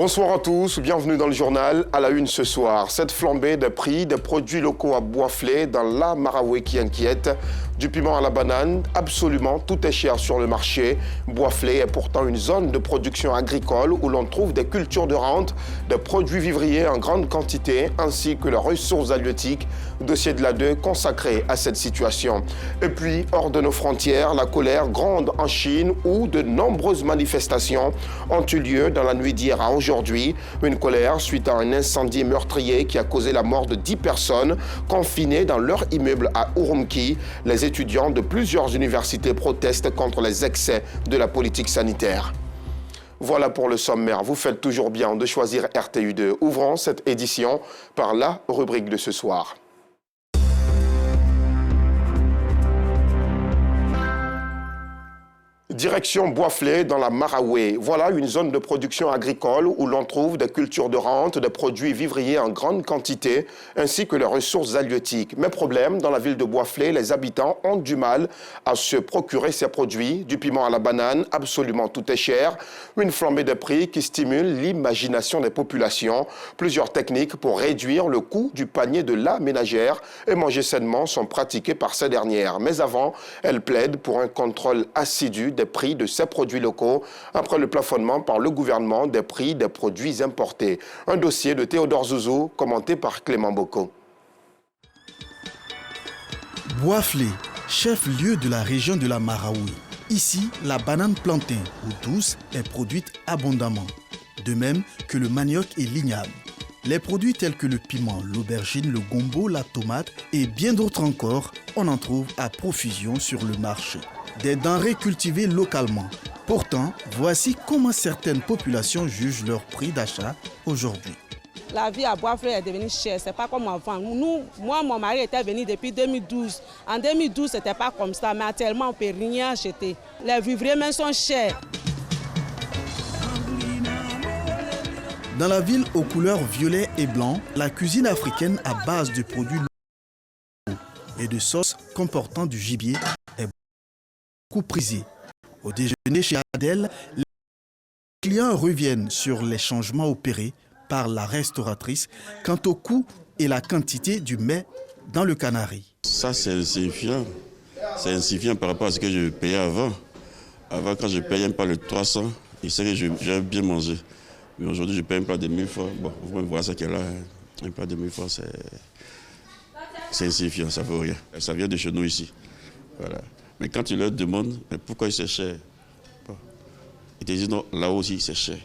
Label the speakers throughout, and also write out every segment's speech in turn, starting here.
Speaker 1: Bonsoir à tous, bienvenue dans le journal. À la une ce soir, cette flambée des prix des produits locaux à Boisflé dans la Maraoué qui inquiète. Du piment à la banane, absolument tout est cher sur le marché. Boisflé est pourtant une zone de production agricole où l'on trouve des cultures de rente, des produits vivriers en grande quantité ainsi que les ressources halieutiques. Dossier de l'ADE consacré à cette situation. Et puis, hors de nos frontières, la colère gronde en Chine où de nombreuses manifestations ont eu lieu dans la nuit d'hier à aujourd'hui. Une colère suite à un incendie meurtrier qui a causé la mort de 10 personnes confinées dans leur immeuble à Urumqi. Les étudiants de plusieurs universités protestent contre les excès de la politique sanitaire. Voilà pour le sommaire. Vous faites toujours bien de choisir RTU2. Ouvrons cette édition par la rubrique de ce soir. Direction Boisflé dans la Maraoué. Voilà une zone de production agricole où l'on trouve des cultures de rente, des produits vivriers en grande quantité, ainsi que les ressources halieutiques. Mais problème, dans la ville de Boisflé, les habitants ont du mal à se procurer ces produits. Du piment à la banane, absolument tout est cher. Une flambée de prix qui stimule l'imagination des populations. Plusieurs techniques pour réduire le coût du panier de la ménagère et manger sainement sont pratiquées par ces dernières. Mais avant, elles plaident pour un contrôle assidu des prix de ces produits locaux après le plafonnement par le gouvernement des prix des produits importés. Un dossier de Théodore Zouzou, commenté par Clément Boko.
Speaker 2: Boisflé, chef-lieu de la région de la Maraoué. Ici, la banane plantain ou douce est produite abondamment, de même que le manioc et l'igname. Les produits tels que le piment, l'aubergine, le gombo, la tomate et bien d'autres encore, on en trouve à profusion sur le marché. Des denrées cultivées localement. Pourtant, voici comment certaines populations jugent leur prix d'achat aujourd'hui.
Speaker 3: La vie à Boisflé est devenue chère, c'est pas comme avant. Moi, mon mari était venu depuis 2012. En 2012, c'était pas comme ça, mais actuellement, on ne peut rien acheter. Les vivriers même sont chers.
Speaker 2: Dans la ville aux couleurs violet et blanc, la cuisine africaine à base de produits locaux et de sauces comportant du gibier est beaucoup prisée. Au déjeuner chez Adèle, les clients reviennent sur les changements opérés par la restauratrice quant au coût et la quantité du mets dans le canari.
Speaker 4: Ça, c'est insignifiant. C'est insignifiant par rapport à ce que je payais avant. Avant, quand je payais un plat de 300, il sait que j'avais bien mangé. Mais aujourd'hui, je paye un plat de 1000 francs. Bon, vous pouvez voir ça qu'elle a. Un plat de 1000 francs, c'est insignifiant, ça ne vaut rien. Ça vient de chez nous ici. Voilà. Mais quand tu leur demandes pourquoi c'est cher, ils te disent non, là aussi c'est cher.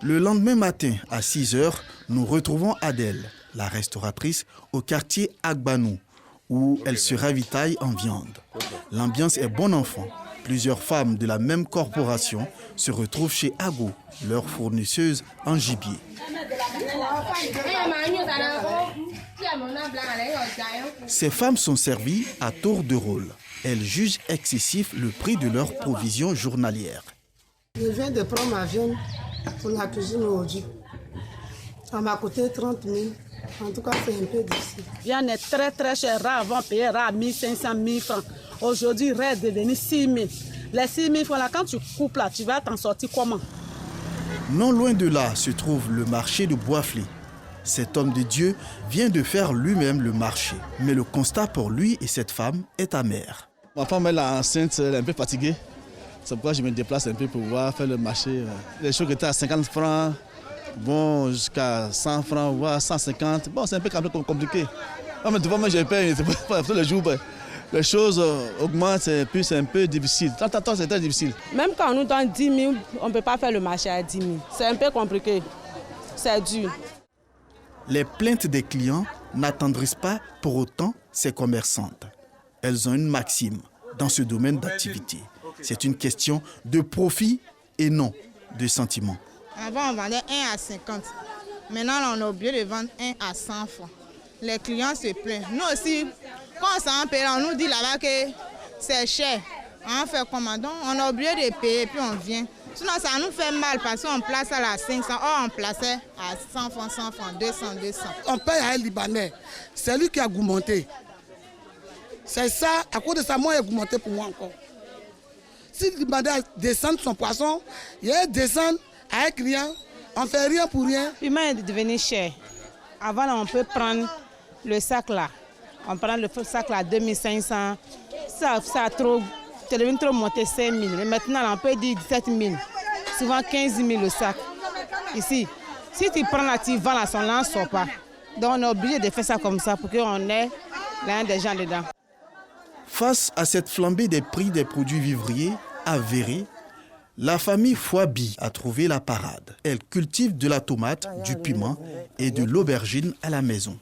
Speaker 2: Le lendemain matin, à 6 h, nous retrouvons Adèle, la restauratrice, au quartier Agbanou, où elle se ravitaille en viande. L'ambiance est bon enfant. Plusieurs femmes de la même corporation se retrouvent chez Ago, leur fournisseuse en gibier. Ces femmes sont servies à tour de rôle. Elles jugent excessif le prix de leurs provisions journalières.
Speaker 5: Je viens de prendre ma viande pour la cuisine aujourd'hui. Ça m'a coûté 30 000. En tout cas, c'est un peu difficile.
Speaker 3: La viande est très très chère. Avant, on payait 1500, 1000 francs. Aujourd'hui, il est devenu 6 000. Les 6 000 francs, là, quand tu coupes, là, tu vas t'en sortir comment?
Speaker 2: Non loin de là se trouve le marché de Boisflé. Cet homme de Dieu vient de faire lui-même le marché. Mais le constat pour lui et cette femme est amer.
Speaker 6: Ma femme elle est enceinte, elle est un peu fatiguée. C'est pourquoi je me déplace un peu pour pouvoir faire le marché. Les choses qui étaient à 50 francs, bon, jusqu'à 100 francs, voire 150. Bon, c'est un peu compliqué. Mais devant moi, je paye, c'est pas tous les jours. Les choses augmentent, puis c'est un peu difficile. Tant c'est très difficile.
Speaker 3: Même quand on nous donne 10 000, on ne peut pas faire le marché à 10 000. C'est un peu compliqué. C'est dur.
Speaker 2: Les plaintes des clients n'attendrissent pas pour autant ces commerçantes. Elles ont une maxime dans ce domaine d'activité. C'est une question de profit et non de sentiment.
Speaker 7: Avant, on vendait 1 à 50. Maintenant, on a obligé de vendre 1 à 100 francs. Les clients se plaignent. Nous aussi, quand on s'en paye, on nous dit là-bas que c'est cher. On fait comment? Donc, on a obligé de payer puis on vient. Sinon, ça nous fait mal parce qu'on place à la 500. Or, on plaçait à 100 francs, 200.
Speaker 5: On paye à un Libanais. C'est lui qui a augmenté. C'est ça, à cause de ça, moi, il a augmenté pour moi encore. Si le Libanais descend son poisson, il descend à un client,
Speaker 8: On ne fait rien pour rien.
Speaker 7: Le piment est devenu cher. Avant, là, on peut prendre le sac là. On prend le sac là à 2500. Ça a trop, c'est devenu trop monté 5 000. Mais maintenant, là, on peut dire 17 000. Souvent 15 000 le sac. Ici, si tu prends là, tu vends là, son lin ne sort pas. Donc on est obligé de faire ça comme ça pour qu'on ait l'un des gens dedans.
Speaker 2: Face à cette flambée des prix des produits vivriers avérés, la famille Fouabi a trouvé la parade. Elle cultive de la tomate, du piment et de l'aubergine à la maison.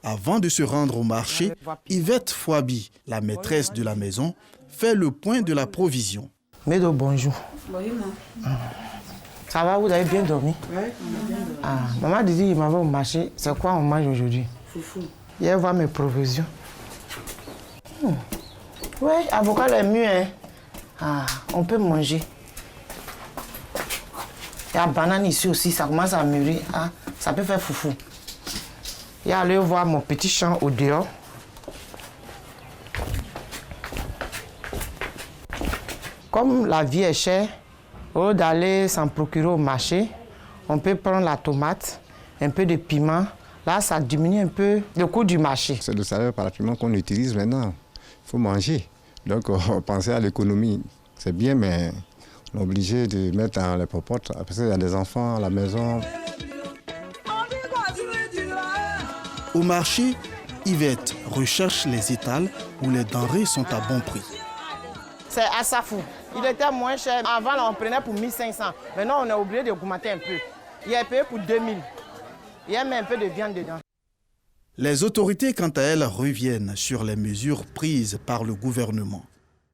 Speaker 2: Avant de se rendre au marché, Yvette Fouabi, la maîtresse de la maison, fait le point de la provision.
Speaker 9: Médo, bonjour.
Speaker 3: Bonjour.
Speaker 9: Ça va, vous avez bien dormi?
Speaker 3: Oui, on a bien dormi.
Speaker 9: Ah, maman dit qu'il m'avait au marché. C'est quoi on mange aujourd'hui?
Speaker 3: Foufou.
Speaker 9: Hier, voir mes provisions. Oui, avocat est mieux, hein? Ah, on peut manger. Il y a banane ici aussi, ça commence à mûrir. Ah, ça peut faire foufou. Il y a aller voir mon petit champ au dehors. Comme la vie est chère, au lieu d'aller s'en procurer au marché, on peut prendre la tomate, un peu de piment. Là, ça diminue un peu le coût du marché.
Speaker 10: C'est le salaire par piment qu'on utilise maintenant. Il faut manger. Donc, penser à l'économie, c'est bien, mais on est obligé de mettre dans les popotes. Parce qu'il y a des enfants à la maison.
Speaker 2: Au marché, Yvette recherche les étals où les denrées sont à bon prix.
Speaker 9: C'est Assafou. Il était moins cher. Avant, on prenait pour 1500. Maintenant, on est obligé d'augmenter un peu. Il est payé pour 2000. Il y a même un peu de viande dedans.
Speaker 2: Les autorités, quant à elles, reviennent sur les mesures prises par le gouvernement.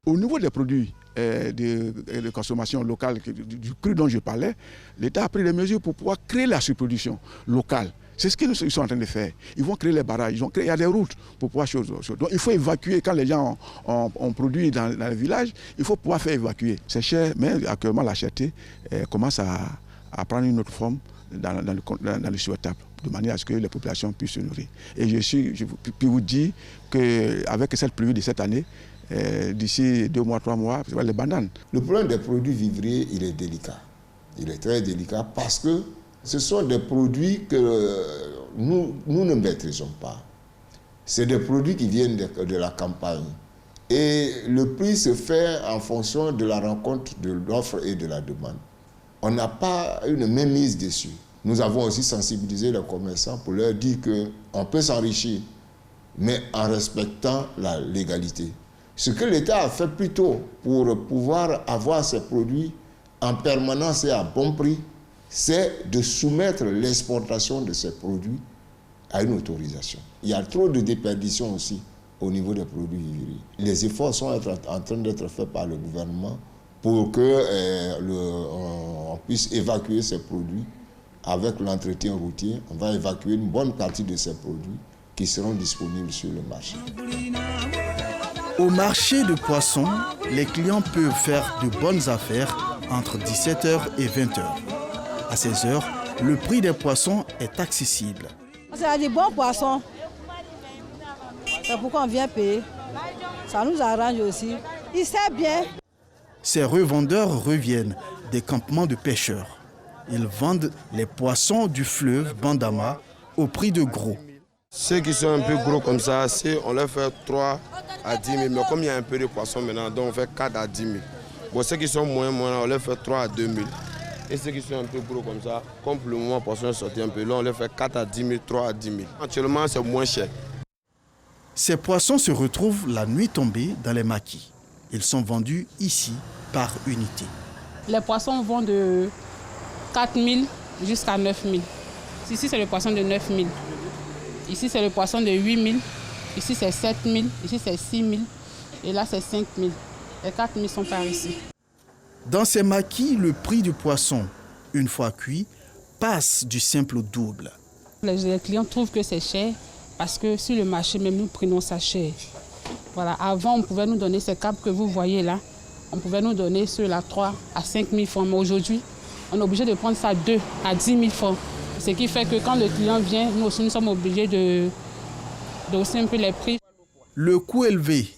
Speaker 8: Au niveau des produits de consommation locale, du cru dont je parlais, l'État a pris des mesures pour pouvoir créer la surproduction locale. C'est ce qu'ils sont en train de faire. Ils vont créer les barrages, il y a des routes pour pouvoir chose. Donc il faut évacuer quand les gens ont produit dans les villages, il faut pouvoir faire évacuer. C'est cher, mais actuellement la cherté commence à prendre une autre forme dans le souhaitable, de manière à ce que les populations puissent se nourrir. Et je peux vous dire qu'avec cette pluie de cette année, d'ici 2 mois, 3 mois, c'est les bananes.
Speaker 11: Le problème des produits vivriers, il est délicat. Il est très délicat parce que ce sont des produits que nous ne maîtrisons pas. C'est des produits qui viennent de la campagne. Et le prix se fait en fonction de la rencontre de l'offre et de la demande. On n'a pas une mainmise dessus. Nous avons aussi sensibilisé les commerçants pour leur dire qu'on peut s'enrichir, mais en respectant la légalité. Ce que l'État a fait plus tôt pour pouvoir avoir ces produits en permanence et à bon prix, c'est de soumettre l'exportation de ces produits à une autorisation. Il y a trop de déperdition aussi au niveau des produits vivriers. Les efforts sont en train d'être faits par le gouvernement pour qu'on puisse évacuer ces produits avec l'entretien routier. On va évacuer une bonne partie de ces produits qui seront disponibles sur le marché.
Speaker 2: Au marché de poissons, les clients peuvent faire de bonnes affaires entre 17h et 20h. À 16h, le prix des poissons est accessible.
Speaker 3: C'est du bon poisson. C'est pourquoi on vient payer. Ça nous arrange aussi. Il sait bien.
Speaker 2: Ces revendeurs reviennent des campements de pêcheurs. Ils vendent les poissons du fleuve Bandama au prix de gros.
Speaker 12: Ceux qui sont un peu gros comme ça, on leur fait 3 à 10 000. Mais comme il y a un peu de poissons maintenant, donc on fait 4 à 10 000. Bon, ceux qui sont moins, on leur fait 3 à 2 000. Et ceux qui sont un peu gros comme ça, comme pour le moment, le poisson est sorti un peu, là on leur fait 4 à 10 000, 3 à 10 000. Actuellement, c'est moins cher.
Speaker 2: Ces poissons se retrouvent la nuit tombée dans les maquis. Ils sont vendus ici par unité.
Speaker 3: Les poissons vont de 4 000 jusqu'à 9 000. Ici, c'est le poisson de 9 000. Ici, c'est le poisson de 8 000. Ici, c'est 7 000. Ici, c'est 6 000. Et là, c'est 5 000. Les 4 000 sont par ici.
Speaker 2: Dans ces maquis, le prix du poisson, une fois cuit, passe du simple au double.
Speaker 3: Les clients trouvent que c'est cher parce que sur le marché, même nous prenons ça cher. Voilà. Avant, on pouvait nous donner ces câbles que vous voyez là. On pouvait nous donner ceux-là 3 à 5 000 francs. Mais aujourd'hui, on est obligé de prendre ça 2 à 10 000 francs. Ce qui fait que quand le client vient, nous aussi, nous sommes obligés de hausser un peu les prix.
Speaker 2: Le coût élevé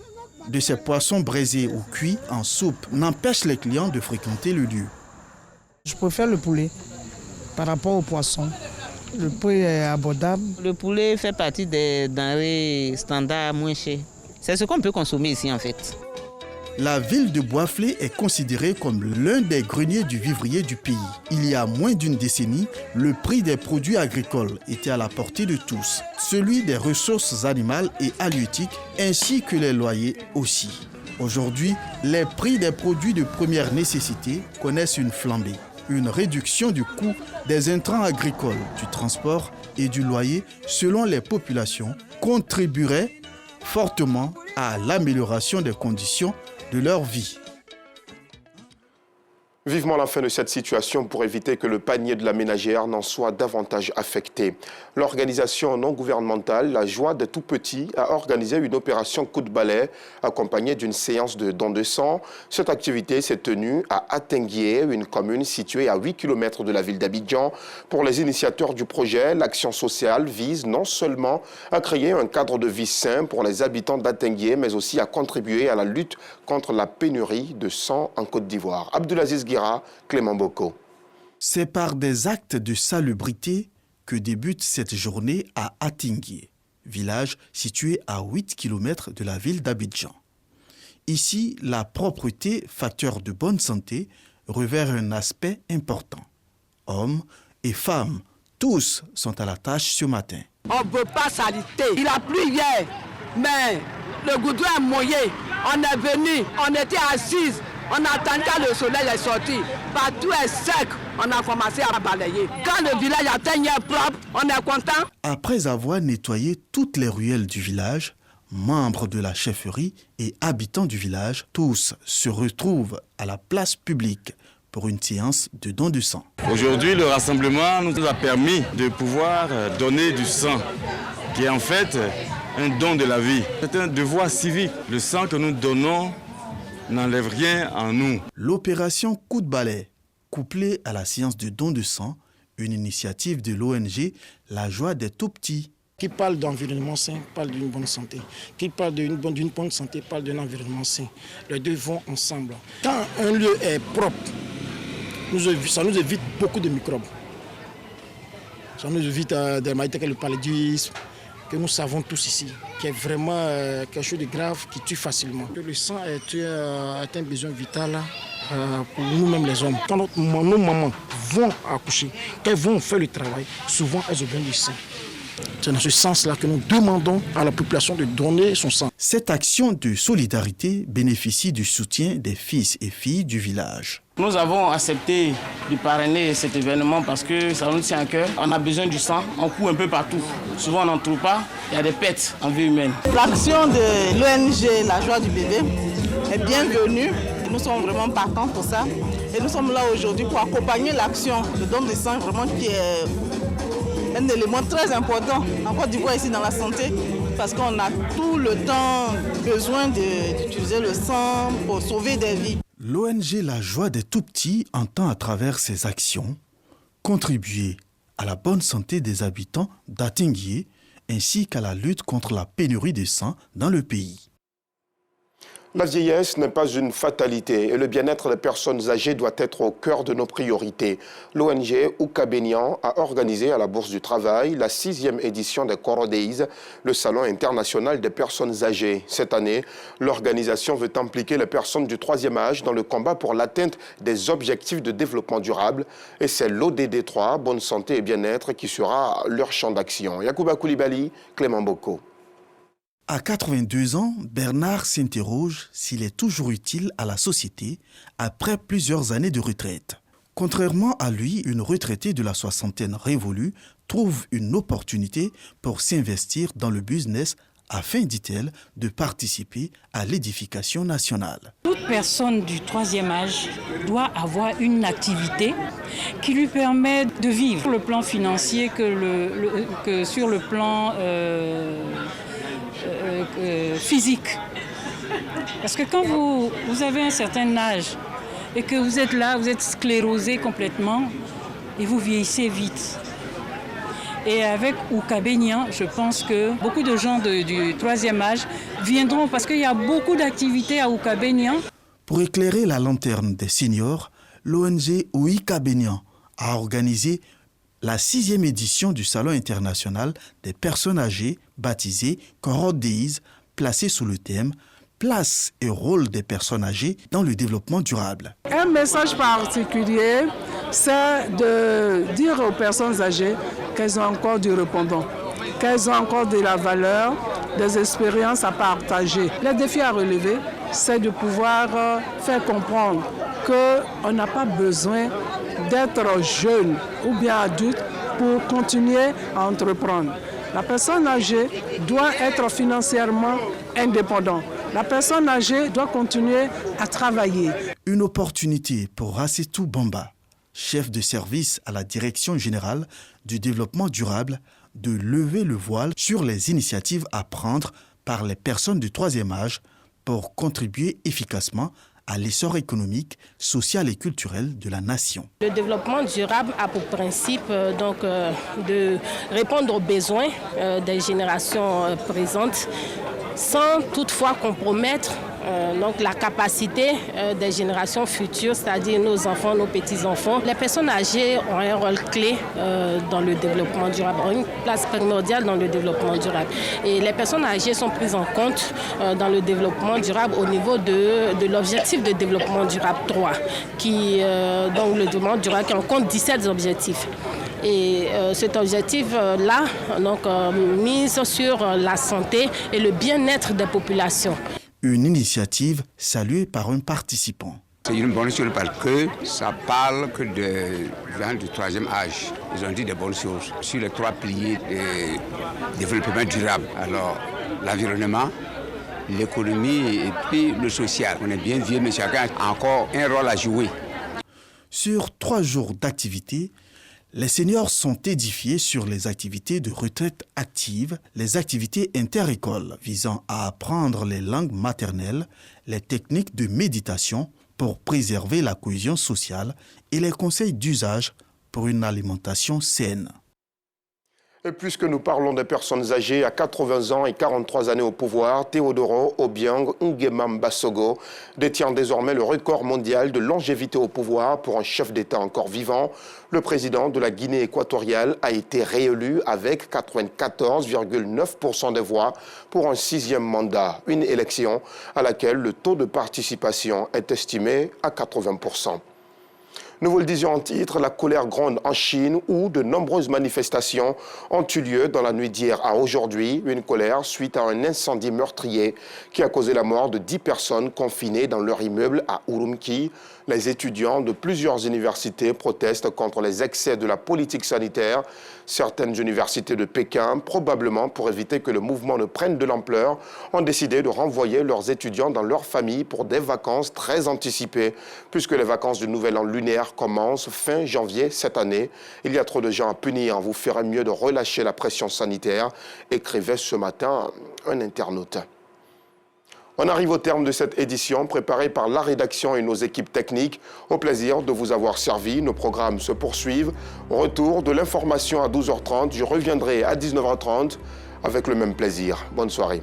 Speaker 2: de ces poissons braisés ou cuits en soupe n'empêche les clients de fréquenter le lieu.
Speaker 9: Je préfère le poulet
Speaker 13: par rapport au poisson. Le prix est abordable.
Speaker 14: Le poulet fait partie des denrées standards moins chères. C'est ce qu'on peut consommer ici en fait.
Speaker 2: La ville de Boisflé est considérée comme l'un des greniers du vivrier du pays. Il y a moins d'une décennie, le prix des produits agricoles était à la portée de tous. Celui des ressources animales et halieutiques, ainsi que les loyers aussi. Aujourd'hui, les prix des produits de première nécessité connaissent une flambée. Une réduction du coût des intrants agricoles, du transport et du loyer selon les populations contribuerait fortement à l'amélioration des conditions de leur vie.
Speaker 1: Vivement la fin de cette situation pour éviter que le panier de la ménagère n'en soit davantage affecté. L'organisation non gouvernementale La Joie des Tout-Petits a organisé une opération coup de balai accompagnée d'une séance de don de sang. Cette activité s'est tenue à Atinguié, une commune située à 8 km de la ville d'Abidjan. Pour les initiateurs du projet, l'action sociale vise non seulement à créer un cadre de vie sain pour les habitants d'Atinguié, mais aussi à contribuer à la lutte contre la pénurie de sang en Côte d'Ivoire. Abdulaziz Guira, Clément Boko.
Speaker 2: C'est par des actes de salubrité que débute cette journée à Atinguié, village situé à 8 km de la ville d'Abidjan. Ici, la propreté, facteur de bonne santé, revêt un aspect important. Hommes et femmes, tous sont à la tâche ce matin.
Speaker 15: On ne veut pas s'arrêter. Il a plu hier, mais le goudron est mouillé. On est venu, on était assises. On attendait que le soleil est sorti. Partout est sec. On a commencé à balayer. Quand le village atteint propre, on est content.
Speaker 2: Après avoir nettoyé toutes les ruelles du village, membres de la chefferie et habitants du village, tous se retrouvent à la place publique pour une séance de don de sang.
Speaker 16: Aujourd'hui, le rassemblement nous a permis de pouvoir donner du sang, qui est en fait un don de la vie. C'est un devoir civique. Le sang que nous donnons n'enlève rien en nous.
Speaker 2: L'opération coup de balai, couplée à la séance de don de sang, une initiative de l'ONG La Joie des Tout-Petits.
Speaker 13: Qui parle d'environnement sain, parle d'une bonne santé. Qui parle d'une bonne santé, parle d'un environnement sain. Les deux vont ensemble. Quand un lieu est propre, ça nous évite beaucoup de microbes. Ça nous évite des maladies telles que le paludisme, que nous savons tous ici, qui est vraiment quelque chose de grave qui tue facilement. Le sang est un besoin vital pour nous-mêmes les hommes. Quand nos mamans vont accoucher, quand elles vont faire le travail, souvent elles ont besoin du sang. C'est dans ce sens-là que nous demandons à la population de donner son sang.
Speaker 2: Cette action de solidarité bénéficie du soutien des fils et filles du village.
Speaker 17: Nous avons accepté de parrainer cet événement parce que ça nous tient à cœur. On a besoin du sang, on court un peu partout. Souvent on n'en trouve pas, il y a des pertes en vie humaine.
Speaker 18: L'action de l'ONG La Joie du bébé est bienvenue. Nous sommes vraiment partants pour ça. Et nous sommes là aujourd'hui pour accompagner l'action de don de sang, vraiment qui est un élément très important en Côte d'Ivoire ici dans la santé, parce qu'on a tout le temps besoin d'utiliser le sang pour sauver des vies.
Speaker 2: L'ONG La Joie des Tout-Petits entend à travers ses actions contribuer à la bonne santé des habitants d'Atinguié ainsi qu'à la lutte contre la pénurie de sang dans le pays.
Speaker 1: La vieillesse n'est pas une fatalité et le bien-être des personnes âgées doit être au cœur de nos priorités. L'ONG Oukabenian a organisé à la Bourse du Travail la 6e édition des Koro Days, le salon international des personnes âgées. Cette année, l'organisation veut impliquer les personnes du 3e âge dans le combat pour l'atteinte des objectifs de développement durable. Et c'est l'ODD 3, Bonne Santé et Bien-être, qui sera leur champ d'action. Yacouba Koulibaly, Clément Boko.
Speaker 2: À 82 ans, Bernard s'interroge s'il est toujours utile à la société après plusieurs années de retraite. Contrairement à lui, une retraitée de la soixantaine révolue trouve une opportunité pour s'investir dans le business afin, dit-elle, de participer à l'édification nationale.
Speaker 19: Toute personne du 3e âge doit avoir une activité qui lui permet de vivre sur le plan financier que sur le plan physique. Parce que quand vous avez un certain âge et que vous êtes là, vous êtes sclérosé complètement et vous vieillissez vite. Et avec Oukabenian, je pense que beaucoup de gens du 3e âge viendront parce qu'il y a beaucoup d'activités à Oukabenian.
Speaker 2: Pour éclairer la lanterne des seniors, l'ONG Oukabenian a organisé La 6e édition du Salon international des personnes âgées, baptisé Corodeis, placé sous le thème « Place et rôle des personnes âgées dans le développement durable ».
Speaker 20: Un message particulier, c'est de dire aux personnes âgées qu'elles ont encore du répondant, qu'elles ont encore de la valeur, des expériences à partager. Le défi à relever, c'est de pouvoir faire comprendre qu'on n'a pas besoin d'être jeune ou bien adulte pour continuer à entreprendre. La personne âgée doit être financièrement indépendante. La personne âgée doit continuer à travailler.
Speaker 2: Une opportunité pour Rassetou Bamba, chef de service à la Direction générale du développement durable, de lever le voile sur les initiatives à prendre par les personnes du troisième âge pour contribuer efficacement à l'essor économique, social et culturel de la nation.
Speaker 21: Le développement durable a pour principe de répondre aux besoins des générations présentes sans toutefois compromettre la capacité des générations futures, c'est-à-dire nos enfants, nos petits-enfants. Les personnes âgées ont un rôle clé dans le développement durable, ont une place primordiale dans le développement durable. Et les personnes âgées sont prises en compte dans le développement durable au niveau de l'objectif de développement durable 3, donc le développement durable qui en compte 17 objectifs. Et cet objectif-là, mise sur la santé et le bien-être des populations.
Speaker 2: Une initiative saluée par un participant.
Speaker 22: C'est une bonne chose parce que ça parle que des gens du troisième âge. Ils ont dit des bonnes choses sur les 3 piliers de développement durable. Alors, l'environnement, l'économie et puis le social. On est bien vieux, mais chacun a encore un rôle à jouer.
Speaker 2: Sur 3 jours d'activité, les seniors sont édifiés sur les activités de retraite active, les activités inter-écoles visant à apprendre les langues maternelles, les techniques de méditation pour préserver la cohésion sociale et les conseils d'usage pour une alimentation saine.
Speaker 1: Et puisque nous parlons des personnes âgées à 80 ans et 43 années au pouvoir, Théodoro Obiang Nguema Basogo détient désormais le record mondial de longévité au pouvoir pour un chef d'État encore vivant. Le président de la Guinée équatoriale a été réélu avec 94,9% des voix pour un 6e mandat. Une élection à laquelle le taux de participation est estimé à 80%. Nous vous le disions en titre, la colère gronde en Chine où de nombreuses manifestations ont eu lieu dans la nuit d'hier à aujourd'hui. Une colère suite à un incendie meurtrier qui a causé la mort de 10 personnes confinées dans leur immeuble à Urumqi. Les étudiants de plusieurs universités protestent contre les excès de la politique sanitaire. Certaines universités de Pékin, probablement pour éviter que le mouvement ne prenne de l'ampleur, ont décidé de renvoyer leurs étudiants dans leurs familles pour des vacances très anticipées, puisque les vacances du Nouvel An lunaire commencent fin janvier cette année. Il y a trop de gens à punir, vous ferez mieux de relâcher la pression sanitaire, écrivait ce matin un internaute. On arrive au terme de cette édition préparée par la rédaction et nos équipes techniques. Au plaisir de vous avoir servi. Nos programmes se poursuivent. Retour de l'information à 12h30. Je reviendrai à 19h30 avec le même plaisir. Bonne soirée.